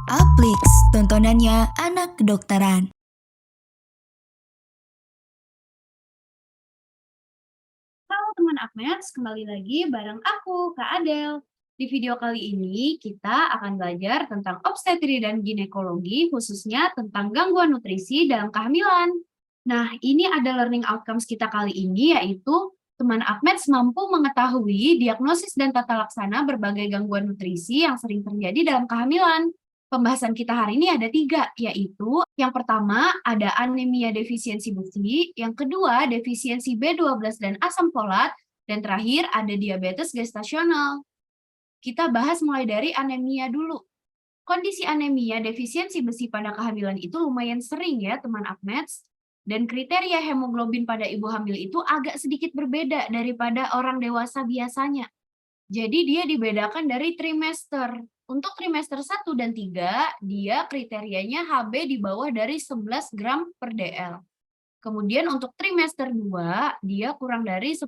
Aplix, tontonannya anak kedokteran. Halo teman Akmeds, kembali lagi bareng aku, Kak Adel. Di video kali ini kita akan belajar tentang obstetri dan ginekologi, khususnya tentang gangguan nutrisi dalam kehamilan. Nah, ini ada learning outcomes kita kali ini, yaitu teman Akmeds mampu mengetahui diagnosis dan tata laksana berbagai gangguan nutrisi yang sering terjadi dalam kehamilan. Pembahasan kita hari ini ada 3, yaitu yang pertama ada anemia defisiensi besi, yang kedua defisiensi B12 dan asam folat, dan terakhir ada diabetes gestasional. Kita bahas mulai dari anemia dulu. Kondisi anemia defisiensi besi pada kehamilan itu lumayan sering ya teman Akmeds, dan kriteria hemoglobin pada ibu hamil itu agak sedikit berbeda daripada orang dewasa biasanya. Jadi dia dibedakan dari trimester. Untuk trimester 1 dan 3, dia kriterianya HB di bawah dari 11 gram per DL. Kemudian untuk trimester 2, dia kurang dari 10,5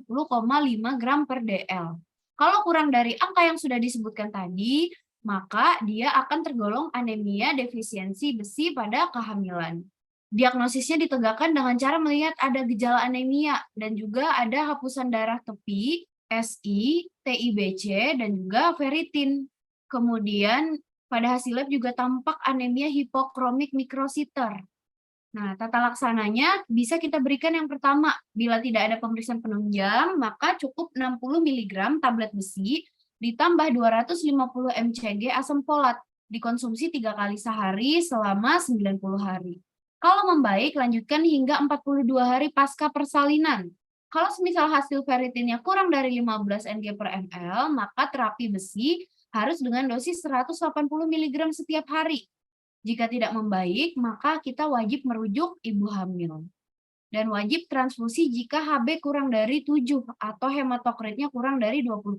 gram per DL. Kalau kurang dari angka yang sudah disebutkan tadi, maka dia akan tergolong anemia defisiensi besi pada kehamilan. Diagnosisnya ditegakkan dengan cara melihat ada gejala anemia dan juga ada hapusan darah tepi, SI, TIBC, dan juga ferritin. Kemudian pada hasil lab juga tampak anemia hipokromik mikrositer. Nah, tata laksananya bisa kita berikan yang pertama, bila tidak ada pemeriksaan penunjang, maka cukup 60 mg tablet besi ditambah 250 mcg asam folat, dikonsumsi 3 kali sehari selama 90 hari. Kalau membaik, lanjutkan hingga 42 hari pasca persalinan. Kalau semisal hasil ferritinnya kurang dari 15 Ng per ml, maka terapi besi harus dengan dosis 180 mg setiap hari. Jika tidak membaik, maka kita wajib merujuk ibu hamil. Dan wajib transfusi jika HB kurang dari 7 atau hematokritnya kurang dari 20%.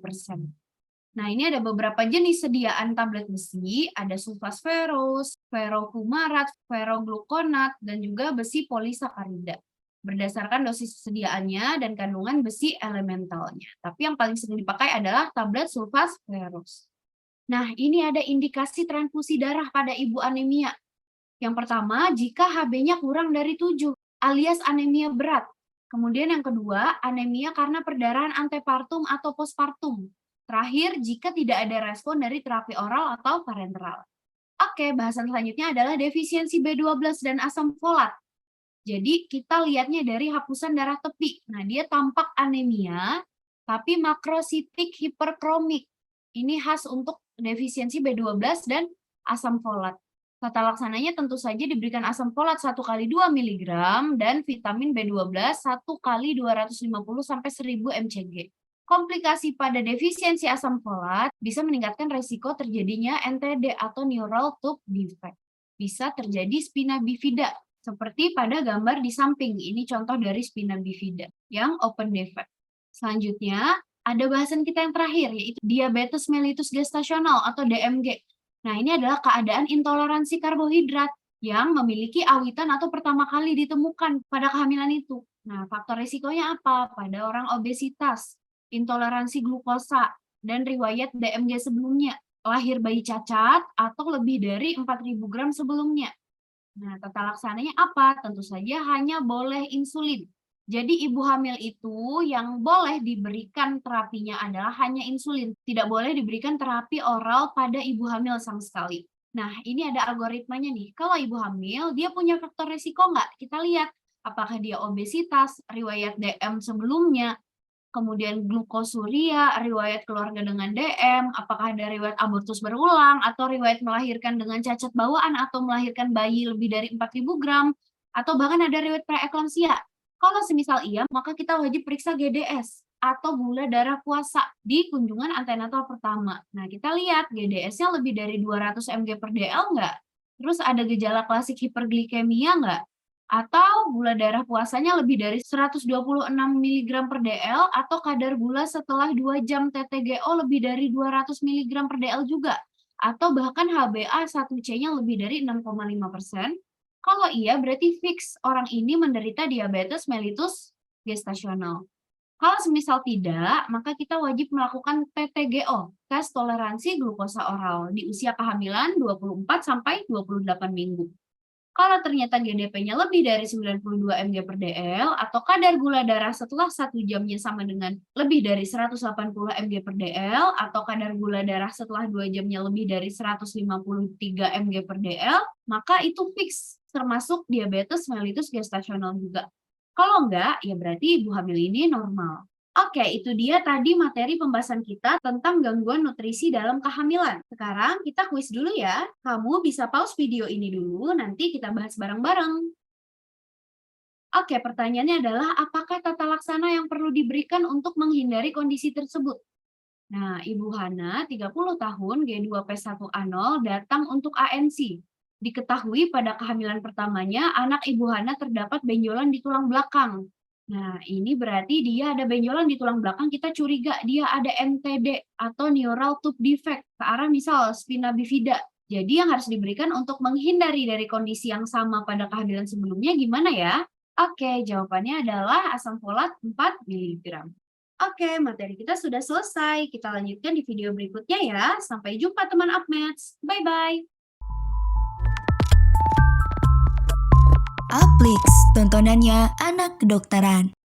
Nah, ini ada beberapa jenis sediaan tablet besi, ada sulfasferus, ferofumarat, ferogluconat, dan juga besi polisakarida. Berdasarkan dosis sediaannya dan kandungan besi elementalnya. Tapi yang paling sering dipakai adalah tablet sulfasferus. Nah, ini ada indikasi transfusi darah pada ibu anemia. Yang pertama, jika HB-nya kurang dari 7, alias anemia berat. Kemudian yang kedua, anemia karena perdarahan antepartum atau postpartum. Terakhir, jika tidak ada respon dari terapi oral atau parenteral. Oke, bahasan selanjutnya adalah defisiensi B12 dan asam folat. Jadi, kita lihatnya dari hapusan darah tepi. Nah, dia tampak anemia, tapi makrositik hiperkromik. Ini khas untuk defisiensi B12 dan asam folat. Tata laksananya tentu saja diberikan asam folat 1 kali 2 mg dan vitamin B12 1 kali 250 sampai 1000 mcg. Komplikasi pada defisiensi asam folat bisa meningkatkan resiko terjadinya NTD atau neural tube defect. Bisa terjadi spina bifida, seperti pada gambar di samping. Ini contoh dari spina bifida yang open defect. Selanjutnya, ada bahasan kita yang terakhir, yaitu diabetes mellitus gestasional atau DMG. Nah, ini adalah keadaan intoleransi karbohidrat yang memiliki awitan atau pertama kali ditemukan pada kehamilan itu. Nah, faktor risikonya apa? Pada orang obesitas, intoleransi glukosa, dan riwayat DMG sebelumnya, lahir bayi cacat, atau lebih dari 4.000 gram sebelumnya. Nah, tata laksananya apa? Tentu saja hanya boleh insulin. Jadi ibu hamil itu yang boleh diberikan terapinya adalah hanya insulin. Tidak boleh diberikan terapi oral pada ibu hamil sama sekali. Nah, ini ada algoritmanya nih. Kalau ibu hamil, dia punya faktor risiko nggak? Kita lihat apakah dia obesitas, riwayat DM sebelumnya, kemudian glukosuria, riwayat keluarga dengan DM, apakah ada riwayat abortus berulang, atau riwayat melahirkan dengan cacat bawaan, atau melahirkan bayi lebih dari 4.000 gram, atau bahkan ada riwayat preeklamsia. Kalau semisal iya, maka kita wajib periksa GDS, atau gula darah puasa, di kunjungan antenatal pertama. Nah, kita lihat GDS-nya lebih dari 200 mg per DL nggak? Terus ada gejala klasik hiperglikemia nggak? Atau gula darah puasanya lebih dari 126 mg per DL, atau kadar gula setelah 2 jam TTGO lebih dari 200 mg per DL juga, atau bahkan HbA1c-nya lebih dari 6,5%. Kalau iya, berarti fix orang ini menderita diabetes mellitus gestasional. Kalau semisal tidak, maka kita wajib melakukan TTGO, tes toleransi glukosa oral, di usia kehamilan 24 sampai 28 minggu. Kalau ternyata GDP-nya lebih dari 92 mg per dl atau kadar gula darah setelah 1 jamnya sama dengan lebih dari 180 mg per dl atau kadar gula darah setelah 2 jamnya lebih dari 153 mg per dl, maka itu fix termasuk diabetes mellitus gestasional juga. Kalau enggak, ya berarti ibu hamil ini normal. Oke, itu dia tadi materi pembahasan kita tentang gangguan nutrisi dalam kehamilan. Sekarang kita kuis dulu ya. Kamu bisa pause video ini dulu, nanti kita bahas bareng-bareng. Oke, pertanyaannya adalah apakah tata laksana yang perlu diberikan untuk menghindari kondisi tersebut? Nah, Ibu Hana, 30 tahun, G2P1A0, datang untuk ANC. Diketahui pada kehamilan pertamanya, anak Ibu Hana terdapat benjolan di tulang belakang. Nah, ini berarti dia ada benjolan di tulang belakang, kita curiga dia ada NTD atau neural tube defect, ke arah misal spina bifida. Jadi yang harus diberikan untuk menghindari dari kondisi yang sama pada kehamilan sebelumnya gimana ya? Oke, jawabannya adalah asam folat 4 mg. Oke, materi kita sudah selesai. Kita lanjutkan di video berikutnya ya. Sampai jumpa teman Upmates. Bye-bye. Uplix, tontonannya anak kedokteran.